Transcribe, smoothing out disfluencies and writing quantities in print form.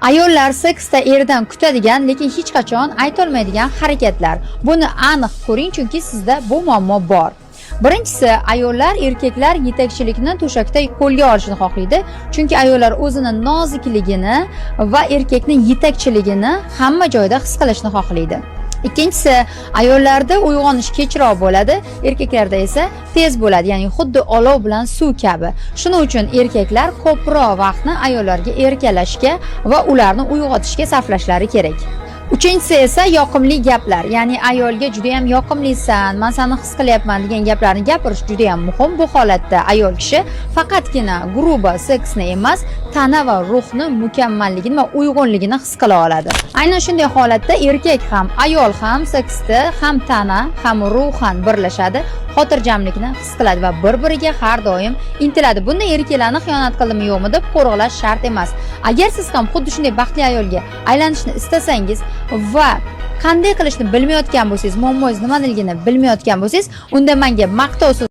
Ayollar seksda erdan kutadigan, lekin hech qachon aytolmaydigan harakatlar. Buni aniq ko'ring, chunki sizda bu muammo bor. Birinchisi, ayollar erkaklar yetakchilikni to'shakda qo'lga olishni xohlaydi, chunki ayollar o'zini nozikligini va erkakning yetakchiligini hamma joyda his qilishni xohlaydi. Ikkinchisi, ayollarda uyg'onish kechroq bo'ladi, erkaklarda esa tez bo'ladi, ya'ni xuddi olov bilan suv kabi. Shuning uchun erkaklar ko'proq vaqtni ayollarga erkalashga va ularni uyg'otishga sarflashlari kerak. Uchinchisi esa yoqimli gaplar, ya'ni ayolga juda ham yoqimlisan, men seni his qilyapman degan gaplarni gapirish juda ham muhim. Bu holatda ayol kishi faqatgina gruba seksni emas, tana va ruhni mukammalligini va uyg'unligini his qila oladi. Aynan shunday holatda erkak ham, ayol ham seksda ham tana, ham ruhan birlashadi, xotirjamlikni his qiladi va bir-biriga har doim intiladi. Bunda erkaklarni xiyonat qildimi yo'qmi deb qo'rg'alash shart emas. Agar siz ham xuddi shunday baxtli ayolga aylanishni istasangiz va qanday qilishni bilmayotgan bo'lsangiz, muammongiz nimaligini bilmayotgan bo'lsangiz, unda menga maqtov